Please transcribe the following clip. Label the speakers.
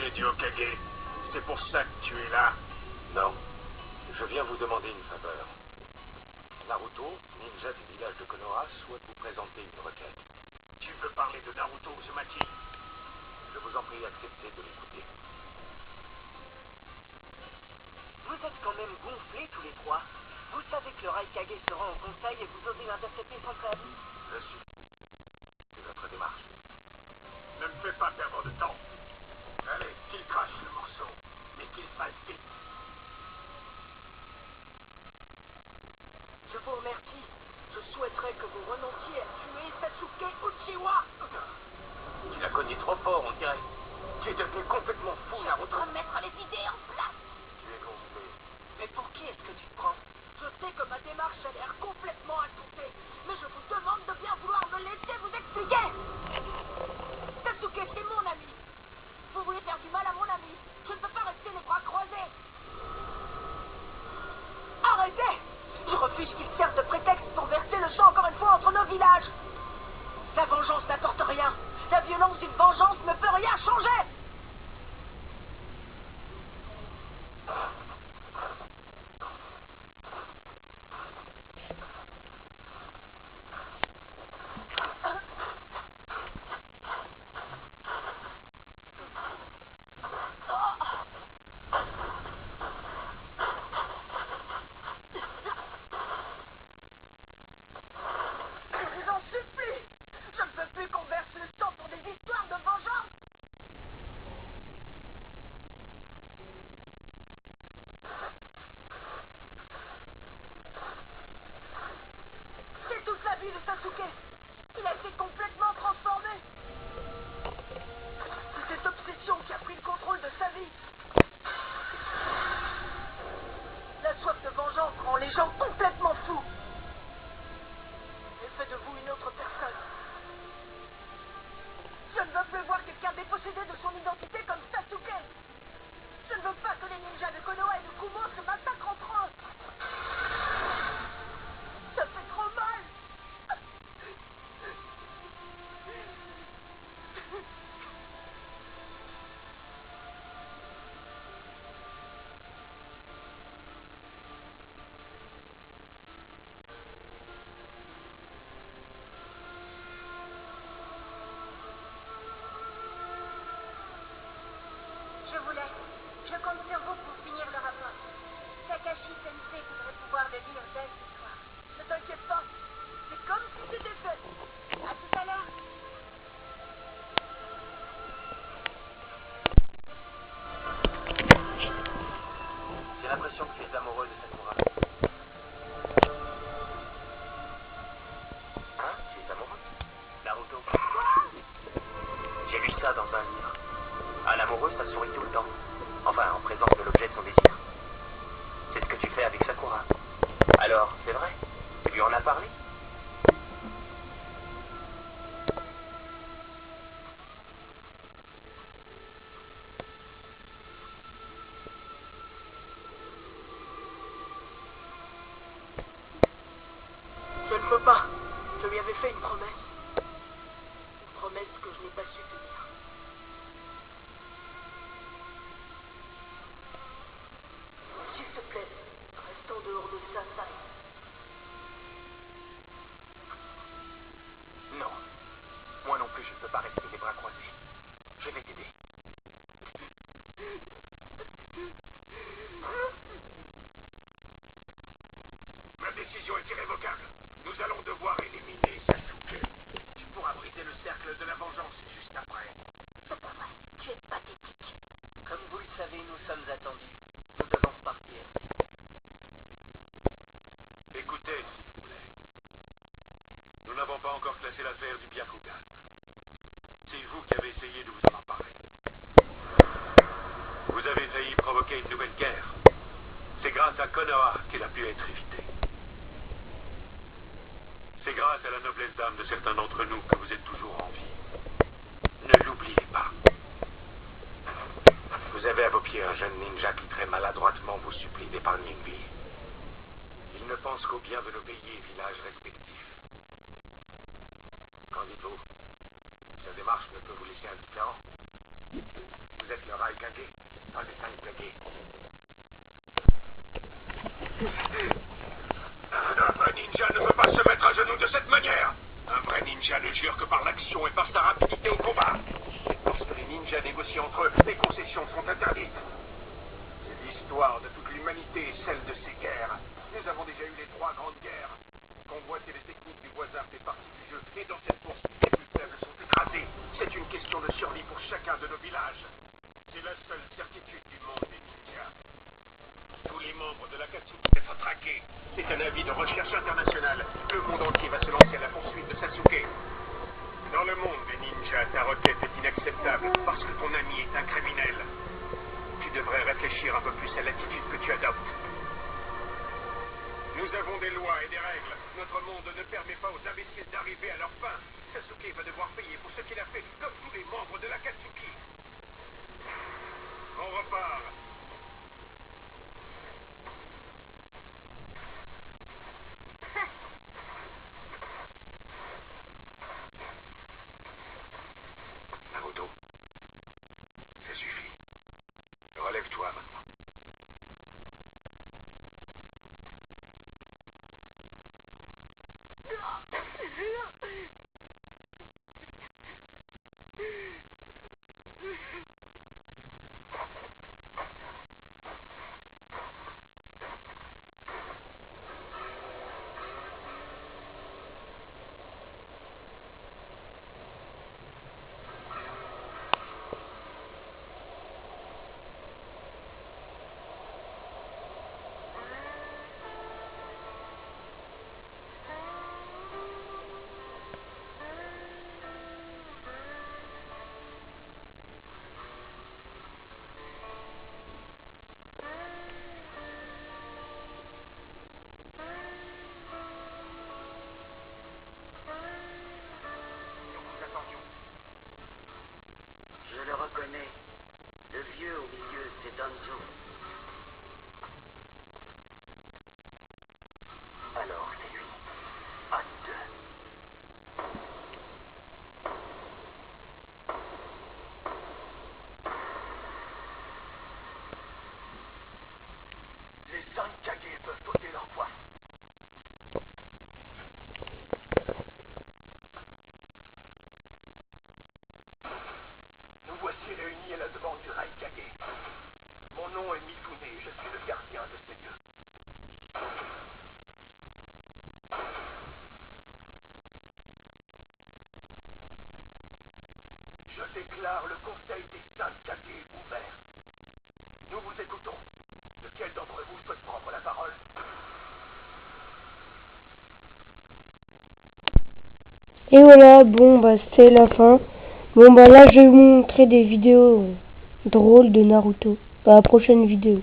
Speaker 1: j'ai du Hokage. C'est pour ça que tu es là.
Speaker 2: Non. Je viens vous demander une faveur. Naruto, ninja du village de Konoha, souhaite vous présenter une requête.
Speaker 1: Tu veux parler de Naruto Uzumaki?
Speaker 2: Je vous en prie, acceptez de l'écouter.
Speaker 3: Vous êtes quand même gonflés tous les trois. Vous savez que le Raikage se rend au conseil et vous osez l'intercepter sans préavis.
Speaker 2: Je suis. C'est votre démarche.
Speaker 1: Ne me fais pas perdre de temps. Allez, qu'il crache le morceau, mais qu'il fasse vite.
Speaker 3: Je vous remercie. Je souhaiterais que vous renonciez à tuer Sasuke Uchiwa.
Speaker 2: Tu l'as cogné trop fort, on dirait. Tu es devenu complètement fou,
Speaker 3: Je vais
Speaker 2: Naruto.
Speaker 3: te remettre les idées en place.
Speaker 2: Tu es gonflé.
Speaker 3: Mais pour qui est-ce que tu te prends? Je sais que ma démarche a l'air complètement assoupée, mais je vous demande de bien vouloir me laisser vous expliquer. Sasuke, c'est mon ami. Vous voulez faire du mal à mon ami? Je ne peux pas rester les bras croisés. Arrêtez! Je refuse qu'il serve de prétexte pour verser le sang encore une fois entre nos villages. La vengeance n'apporte rien. La violence d'une vengeance ne peut rien changer. De Sasuke. Il a été complètement transformé. C'est cette obsession qui a pris le contrôle de sa vie. La soif de vengeance rend les gens complètement fous. Elle fait de vous une autre personne. Je ne veux plus voir quelqu'un dépossédé de son identité comme Sasuke. Je ne veux pas que les ninjas de Konoha et de Kumo se massacrent entre eux. Ça fait trop mal. Je vous laisse. Je compte sur vous pour finir le rapport. Kakashi Sensei voudrait pouvoir le lire dès ce soir. Ne t'inquiète pas. C'est comme si c'était fait. À tout à l'heure.
Speaker 2: J'ai l'impression que tu es amoureux de Sakura. Hein? Tu es amoureux? Naruto. J'ai lu ça dans un livre. Un amoureux, ça sourit tout le temps. Enfin, en présence de l'objet de son désir. C'est ce que tu fais avec Sakura. Alors, c'est vrai? Tu lui en as parlé?
Speaker 3: Je ne peux pas. Je lui avais fait une promesse. Une promesse que je n'ai pas su tenir. S'il te plaît, reste en dehors de ça, Sai.
Speaker 2: Non. Moi non plus, je ne peux pas rester les bras croisés. Je vais t'aider.
Speaker 1: Ma décision est irrévocable. Nous allons devoir éliminer Sasuke. Tu pourras briser le cercle de la vengeance juste après.
Speaker 3: C'est pas vrai. Tu es pathétique. Comme vous le savez, nous sommes attendus. Nous devons partir.
Speaker 1: Écoutez, s'il vous plaît. Nous n'avons pas encore classé l'affaire du Byakugan. C'est vous qui avez essayé de vous en emparer. Vous avez failli provoquer une nouvelle guerre. C'est grâce à Konoha qu'elle a pu être évitée. C'est grâce à la noblesse d'âme de certains d'entre nous que vous êtes toujours en vie. Ne l'oubliez pas.
Speaker 2: Vous avez à vos pieds un jeune ninja qui très maladroitement vous supplie d'épargner une vie. Il ne pense qu'au bien de nos pays et villages respectifs. Qu'en dites-vous? Sa démarche ne peut vous laisser indifférent. Vous
Speaker 1: Vous êtes le Raikage, pas le Sankage. Un vrai ninja ne peut pas se mettre à genoux de cette manière. Un vrai ninja ne jure que par l'action et par sa rapidité au combat. Lorsque les ninjas négocient entre eux, les concessions sont interdites. C'est l'histoire de toute l'humanité et celle de ces guerres. Nous avons déjà eu les 3 grandes guerres. Convoiter les techniques du voisin fait partie du jeu. Et dans cette course, les plus faibles sont écrasés. C'est une question de survie pour chacun de nos villages. C'est la seule certitude du monde des ninjas. Tous les membres de l'Akatsuki être traqués. C'est un avis de recherche internationale. Le monde entier va se lancer à la poursuite de Sasuke. Dans le monde des ninjas, ta requête est inacceptable parce que ton ami est un criminel. Tu devrais réfléchir un peu plus à l'attitude que tu adoptes. Nous avons des lois et des règles. Notre monde ne permet pas aux imbéciles d'arriver à leur fin. Sasuke va devoir payer pour ce qu'il a fait, comme tous les membres de l'Akatsuki. On repart. Naruto, ça suffit. Relève-toi maintenant.
Speaker 2: Je le reconnais. Le vieux au milieu, c'est Danzo. Alors, c'est lui. Acte 2. Les Sankage peuvent porter leur poids. Nous voici réunis à la demande du Raikage. Mon nom est Mifune, je suis le gardien de ces lieux. Je déclare le conseil des Sankage ouvert. Nous vous écoutons. Lequel d'entre vous souhaite prendre la parole?
Speaker 4: Et voilà, bon bah c'est la fin. Bon bah là je vais vous montrer des vidéos drôles de Naruto. Dans la prochaine vidéo.